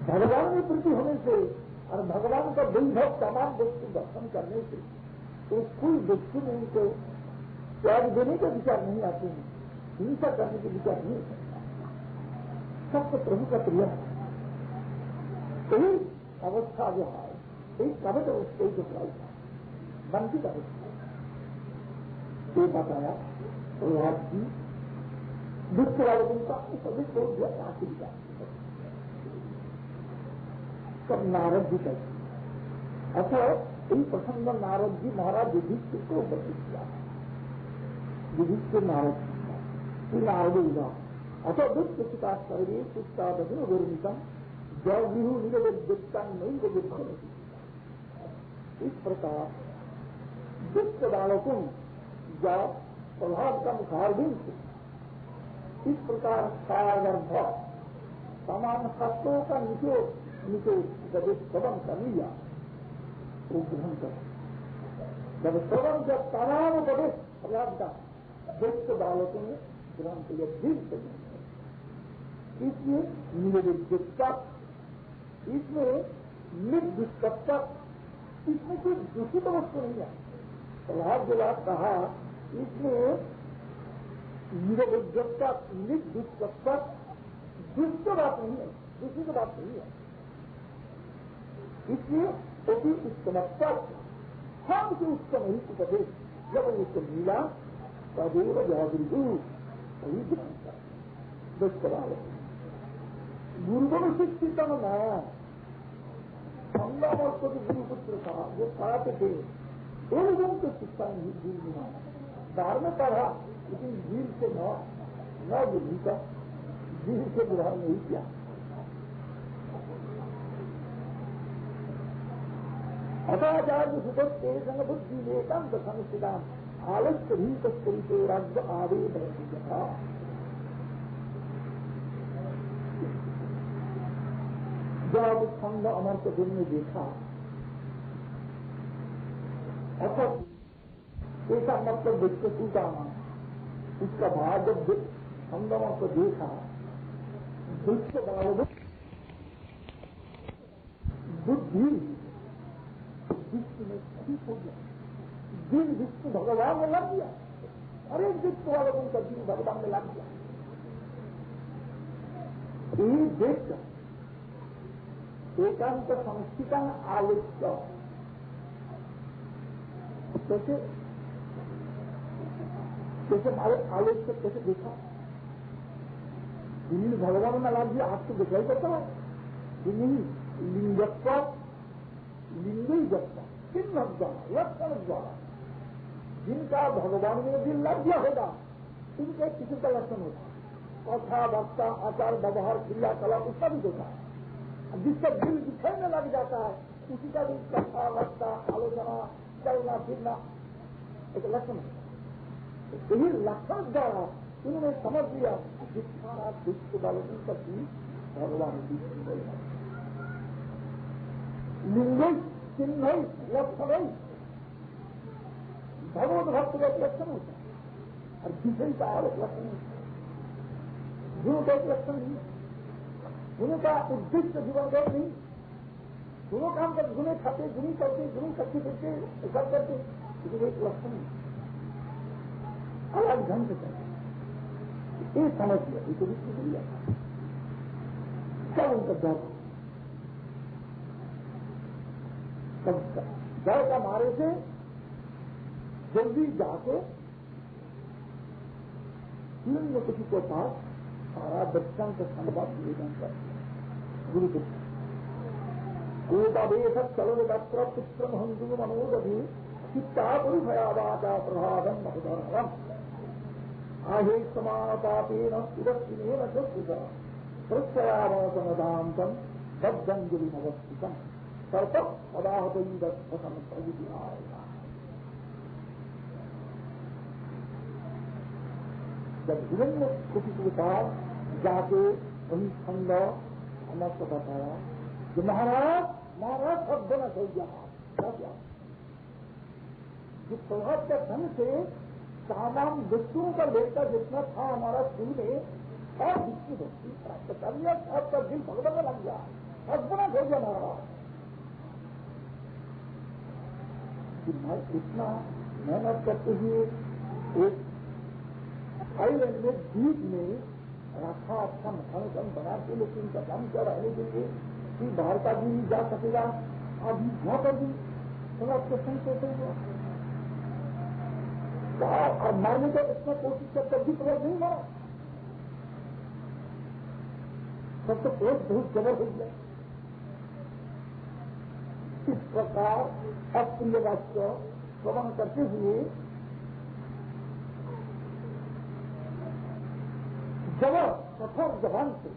भगवान में प्रीति होने से और भगवान का वैभव तमाम वस्तु दर्शन करने से तो कोई वस्तु में उनको त्याग देने का विचार नहीं आते हैं, हिंसा करने के विचार नहीं करता, सबको प्रभु का प्रिय है। यही अवस्था जो है यही कवच अवस्था जो प्राप्त है वंचित अवस्था ये बताया। प्रहलाद जी दुष्ट वालों का सभी को जो आखिर विचार सब नारद जी कहते हैं। अच्छा यही प्रसंग नारद जी महाराज युधिष्ठिर को उपस्थित किया, युधिष्ठिर नारद श्री नारद हुआ। अच्छा दुष्ट चिता सर्वे सुता बधु गुरुमितम जय विहु निरवद्युक्ता नहीं विभव। इस प्रकार दुष्ट बालकों जब प्रभाव का मुखारबिंद से इस प्रकार सागर्भ समान शस्त्रों का निचोड़ श्रवण कर लिया वो ग्रहण कर। जब श्रवण जब तमाम उपदेश प्रहलाद का दुष्ट बालकों ने ग्रहण किया दीर्घ से इसलिए निरविद्युक्ता इसमें निर्दुष्कता इसमें कोई दूषित वस्तु नहीं है। प्रहलाद जो बात कहा इसमें निरविद्युक्ता निर्दुष्कता दुष्ट बात नहीं है, दूषित बात नहीं है। इसलिए यदि उत्तमत्ता हम से उत्तम ही उपदेश जब उसको मिला तदेव जागृतु वही ग्रहण कर दुष्ट बालक गुरुगुण शिक्षित न संगम और को गुरुपुत्र था जो पढ़ाते थे एक गुण को शिक्षा नहीं गुरु बाहर में पढ़ा लेकिन जीव से न बुद्धि का जीव से ग्रहण नहीं किया। अथाचार्य सुखद के संग बुद्धि लेकांत संस्थिताम आलस्य भी तस्करी राज्य आवेद था। जब खंड अमर्त दिन में देखा ऐसा ऐसा मतलब देखते टूटाना उसका भाव जब खंडों को देखा दुष्ट बुद्धि विश्व में ठीक हो गया, दिन विश्व भगवान में लग गया, अरे विश्व वालों का दिन भगवान में लग गया। यही देखकर एकांत संस्थिता आलोच्य कैसे कैसे हमारे आलोच्य कैसे देखा दिन भगवान में लग गया। आपको दिखाई पड़ता है कि नहीं लिंगत्व लिंगी जत्व चिन्ह द्वारा लक्षण द्वारा जिनका भगवान में भी लग गया होगा उनके किसी का लक्षण होता है, कथा वक्ता आचार व्यवहार क्रियाकला उसका भी होता है। जिसका दिल दिखाने लग जाता है उसी का भी कथा वक्ता आलोचना चलना फिरना एक लक्षण है। यही लक्षण द्वारा उन्होंने समझ लिया जितना दुष्ट बालों तक भी भगवान लिंग चिन्ह लक्षण भगवत भक्त का एक लक्षण होता है और विषय का और एक लक्षण होता है। गुरु का एक लक्षण नहीं, गुरु का उद्देश्य जीवन का नहीं। दोनों काम कर गुने खाते गुनी करते गुरु करते करते सब करते लेकिन एक लक्षण नहीं, अलग ढंग से करते। ये समझ लिया ये तो विश्व लिया सब उनका डर डर का मारे से जल्दी जाके तीन किसी के पास सारा बच्चों का संवाद निवेदन कर गुरु गोदावेश चलो दत्र पुत्र हंसु मनोदधि चित्ता गुरु भयावाचा प्रभावम महोदरम आहे समान पापेन उदस्तिनेन चुता प्रत्ययावसनदांतम बद्धंजलिमवस्थितम सर्प पदाहतम प्रवृत्ति आएगा। जब हिरण्य किसी के पास जाके वही खंड हमें को बताया कि महाराज सब देना चाहिए क्या जिस प्रभाव के ढंग से सामान वस्तुओं का लेकर जितना था हमारा स्कूल में और विष्णु भक्ति प्राप्त कर लिया, आपका दिल भगवान में लग गया। सदगुना हो गया महाराज कि मैं इतना मेहनत करते हुए एक आइलैंड में बीच में रखा अच्छा मकान बना के लोग इनका काम क्या रहने के लिए कि बाहर का भी जा सकेगा अभी यहाँ पर भी थोड़ा क्वेश्चन सोचेंगे और मारने का इतना कोशिश कर कभी प्रयोग नहीं मारा सब तो पेट बहुत जबर हो गया। इस प्रकार अप्रिय वाक्य श्रवण करते हुए जबर कठोर जबान से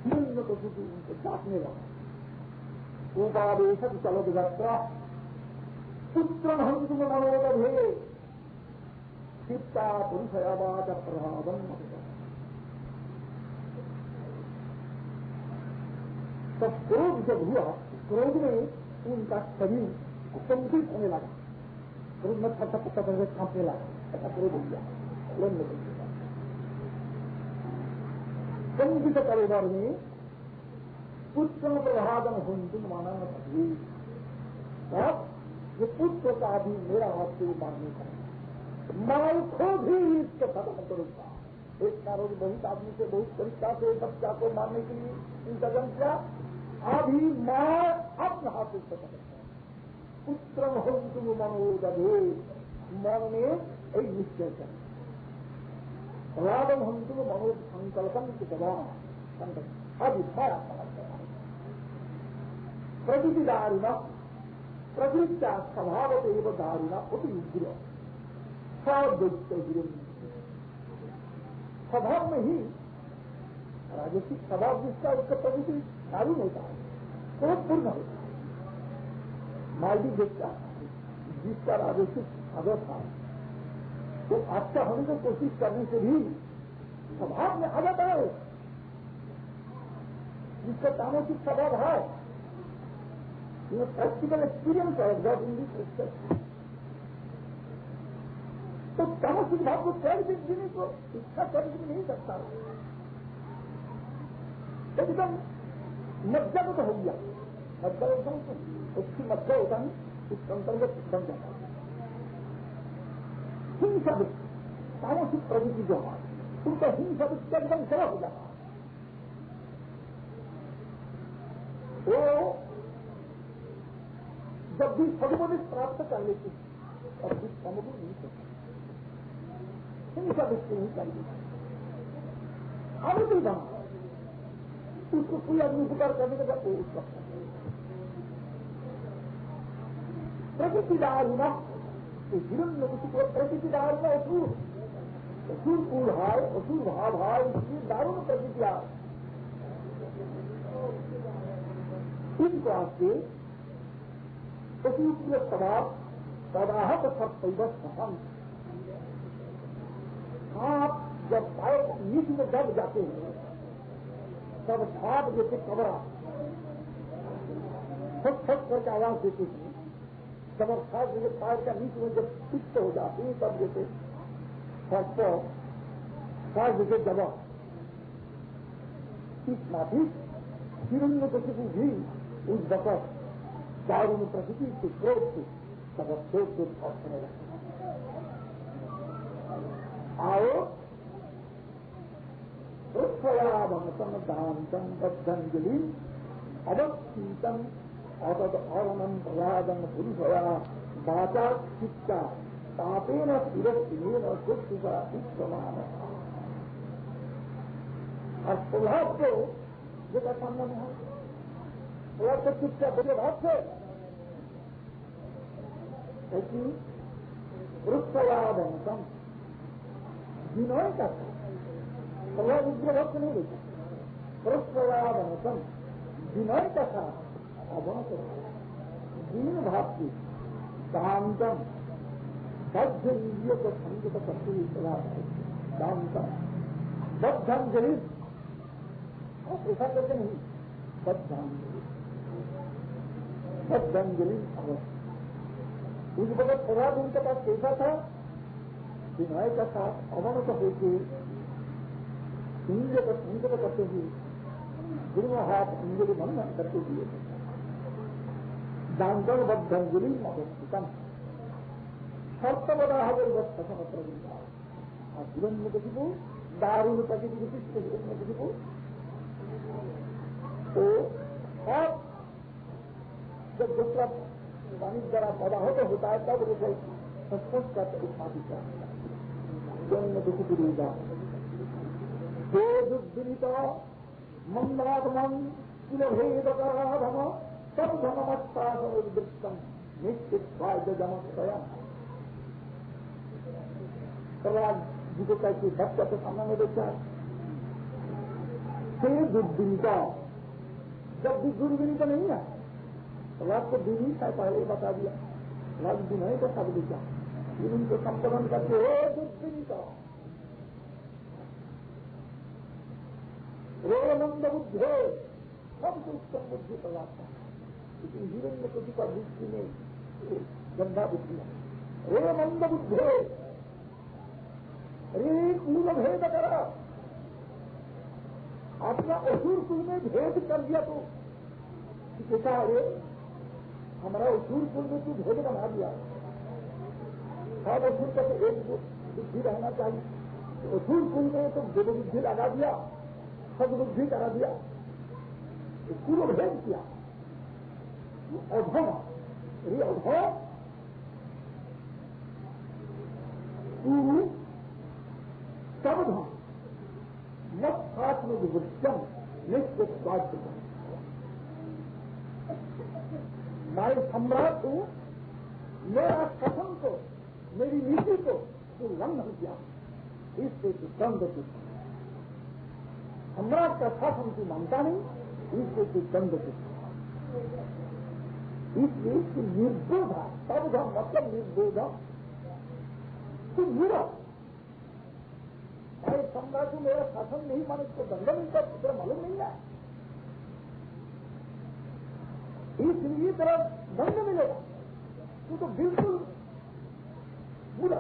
हिरण्य को चुकी उनको चाटने लगा। उपादेश चलो विभक्ता पुत्र हंसुम मनोदभे चित्ता पुरुषयावाच प्रभावम तब क्रोध जब हुआ क्रोध में उनका शरीर संकुचित होने लगा। क्रोध में थपथप कांपने लगा। ऐसा क्रोध हो गया संकुचित परिवार में पुत्र प्रभादन हुंतुम माना न ये पुत्र का भी मेरा हाथ से मारने का माल को भी इसके खत्म करूंगा। एक कारण बहुत आदमी से बहुत तरीका से बच्चा को मारने के लिए इनका जन्म किया अभी मां अपने हाथ से खत्म पुत्र हुंतुम मनोदभे मन में एक निश्चय कर रावण हम तुम मनो संकल्पन की दबाव अभी मारा प्रकृति दारुणा प्रकृत्या स्वभाव एवं दारुणा अति उग्र सदैत्य स्वभाव में ही राजसिक स्वभाव जिसका उसका प्रकृति दारुण होता है क्रोधपूर्ण होता है। मालवी देखता जिसका राजसिक स्वभाव था तो अच्छा होने की कोशिश करने से भी स्वभाव में आ जाता है। जिसका तामसिक स्वभाव है ये प्रैक्टिकल एक्सपीरियंस है गॉड इन दिस। तो तामसिक भाव को त्याग देने को इच्छा करके नहीं सकता एकदम मज्जा को तो हो गया मज्जा होता उसकी मज्जा होता नहीं उस अंतर्गत बन जाता है। हिंसा तामसिक प्रवृत्ति जो है उनका हिंसा एकदम जरा हो जाता है। वो जब भी सदुपदेश प्राप्त कर लेती और भी समुद्र नहीं करती हिंसा दृष्टि नहीं कर लेती आगे भी बना उसको कोई आदमी उपकार करने का वो उसका प्रकृति दारुणा हिरण्य को प्रकृति दारुण असुर कूल है असुर भाव है इसलिए दारुण प्रकृति इनको आपके असुर स्वभाव पदाहत सत्व सहन आप जब पाए नीच में दब जाते हैं तब छाप जैसे कबरा फट फट करके आवाज देती थी जब खास जैसे पैर का नीचे में जब पिष्ट हो जाती है तब जैसे सबको खास जैसे दबा इस नाथिक हिरण्य प्रकृति भी उस बकत दारुण प्रकृति के क्रोध से तब क्रोध से पहुंचने लगे। आओ उत्सयाभंसम दांतम बद्धंजलि अवस्थितम अतद अरणम प्रयादन पुरुषया वाचा चित्ता तापेन तिरस्तेन कुत्सुका समान। और प्रभाव को जो का सामने में है प्रभाव को चित्ता बड़े भाव से ऐसी उत्सयाभंसम विनय का प्रभाव उग्र भक्त नहीं देता उत्सयाभंसम विनय का साथ दीन भाव की शांतम बद्ध इंद्रियों को संगत करते हुए शांतम बद्धांजलि ऐसा करके नहीं बद्धांजलि अवश्य उस वक्त प्रभाव उनके पास कैसा था विनय का साथ अवनत होकर इंद्रिय को संगत करते हुए गुरु हाथ अंजलि बंधन करके दिए दांगल बद्धंजलि महोत्तम सर्तवदा हजर प्रभुता और जीवन में देखो दारू प्रकृति विशिष्ट जीवन में देखो तो और जब दूसरा पानी जरा पैदा होता है तब वो संस्कृत का उत्पादित जीवन में दुखी पुरीगा दो दुर्दित मंदात्मन कुलभेद कराधम सब धनमत्ता समुद्रम निश्चित स्वास्थ्य जमस्वयं प्रहलाद जी को कैसे भक्त के सामने में देखा फिर दुर्दिनता जब भी दुर्विनीत नहीं है प्रहलाद को दुर्नीत है पहले ही बता दिया प्रहलाद दिन है तो सब दिखा फिर उनको संबोधन करके हे दुर्दिनता रेवनंद बुद्धे सबसे उत्तम बुद्धि प्रहलाद था लेकिन जीवन में किसी का बुद्धि में गंदा बुद्धि है रेवनंद बुद्धे रे कुल भेद करा अपना असुर कुल में भेद कर दिया तो कैसा अरे हमारा असुर कुल में तू भेद बना दिया सब असुर का तो एक बुद्धि रहना चाहिए असुर कुल में तो दो बुद्धि लगा दिया सदबुद्धि करा दिया कुल भेद किया अधम ये अधम तू सबधम मत आत्म विवृत्तम निश्चित स्वास्थ्य मैं सम्राट हूं मेरा शासन को मेरी नीति को तू उल्लंघन किया इससे तू दंड तू सम्राट का शासन तू मानता नहीं इससे तू दंड तू इसलिए तू निर्बोध है सबधम मतलब निर्बोध तू बुरा भाई सम्राट मेरा शासन नहीं माने इसको दंड मिलता तेरा मालूम नहीं है इसलिए तेरा दंड मिलेगा तू तो बिल्कुल बुरा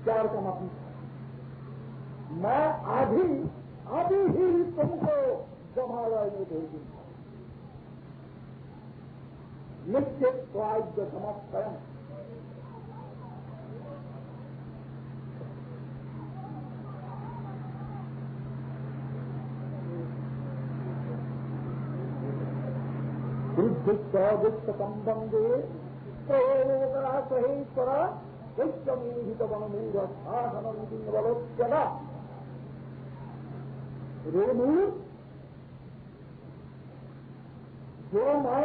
प्यार का मतलब मैं अभी ही तुमको जमालय में भेजूंगा निश्चित स्वास्थ्य समस्या दुष्ट संबंधे प्रयोगरा सहेश्वर वैश्वमीहित वनमूढ़ शासन बलोच्यता रेणु जो मैं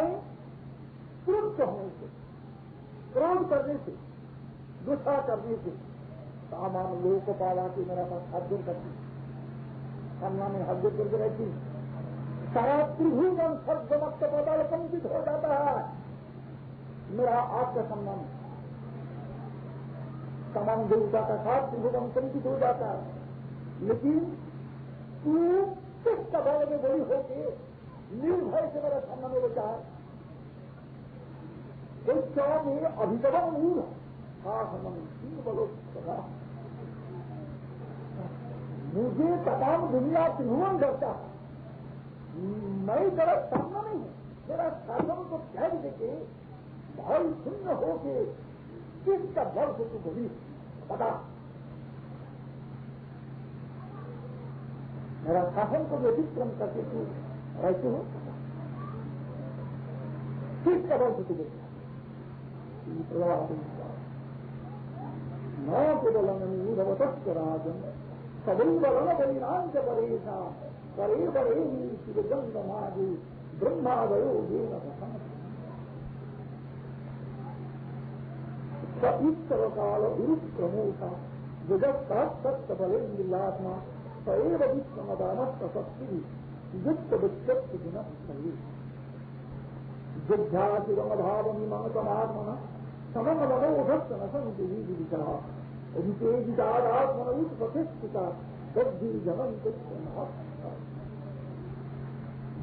क्रुद्ध होने से क्रोध करने से गुस्सा करने से सामान्य लोगों को पाला कि मेरा पास हाथ करती सामना में हाथ करके रहती सारा त्रिभुवन सर्वमत्त पदाल कंपित हो जाता है मेरा आपका सम्मान समान देवता का साथ त्रिभुवन कंपित हो जाता है लेकिन तू किस कबाल में बड़ी होके निर्भय से मेरा सामने में बचा है में अभिगमन मूल है बोलो मुझे तमाम दुनिया त्रिभुवन करता है मैं तेरा सामना नहीं हूं मेरा शासन को त्याग देके भाई शून्य होके किसका बल से तू बोली बता मेरा शासन को व्यतिक्रम करके तू रहते हो किसका बल से तू बोली न केवल राजन सदैव रण बलिनांच परेशा परे परे ही शिवगंधमादि ब्रह्मादयो ईश्वर काल गुरुक्रमोता जगत्ता सत्य बलेन्द्रियात्मा सएव विश्वमदानस्थ शक्ति युक्त विच्यक्त गुण सही जिज्ञासिरमभाव मीमांसमात्मन समम मनोभक्त न संति विचारा वितेजितात्मन प्रतिष्ठिता बुद्धि जनम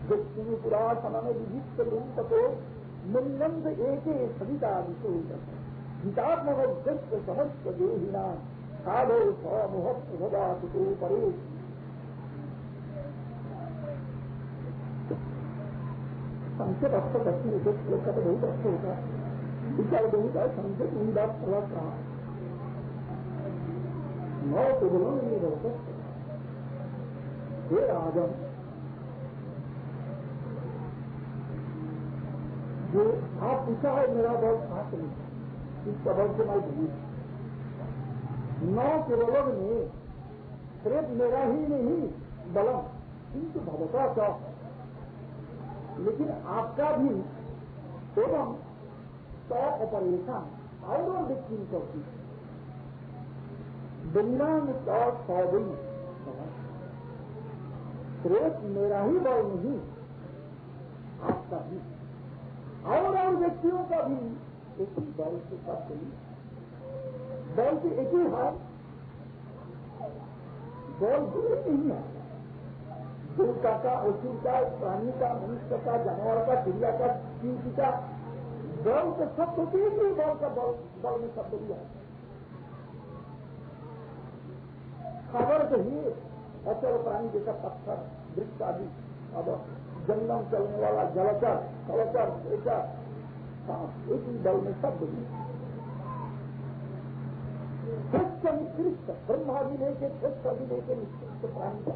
कृष्ण पुरासनन विधित लुंपतो मुन्नंद एके सविता विशोक गीतात्मक समस्त देहिना साधो स्वमुह प्रभदातु परे संकेत अक्षर अच्छी होते श्लोक का तो बहुत अच्छा होता है, विचार बहुत है, संकेत नहीं बात प्रवास कहा नौ तो बोलो नहीं रहते हे राजन, जो आप पूछा है मेरा बल कहाँ से नहीं, इस बल से मैं भूल नौ केवलों में सिर्फ मेरा ही नहीं बलम किंतु भगवता का, लेकिन आपका भी एवं सौ ऑपरेशन और व्यक्ति करती बिल्लान का 100 दिन सिर्फ मेरा ही बल नहीं आपका भी और व्यक्तियों का भी एक ही बल के साथ चलिए, बल की एक ही है, बल दूर नहीं है, देवता का, असुर का, प्राणी का, मनुष्य का, जानवर का, चिड़िया का, चींटी का बल के शब्द होते हैं, बल का बल में शब्द भी है। खबर कहिए अचल प्राणी जैसा पत्थर वृक्ष आदि, अब जंगम चलने वाला जलचर कलचर ऐसा, हाँ एक ही बल में शब्द भी श्रेष्ठ निकृष्ट ब्रह्मा भी लेके श्रेष्ठ भी लेके निकृष्ट प्राणी का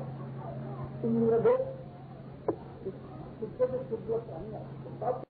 इंद्र दो शुद्ध से शुद्ध प्राणी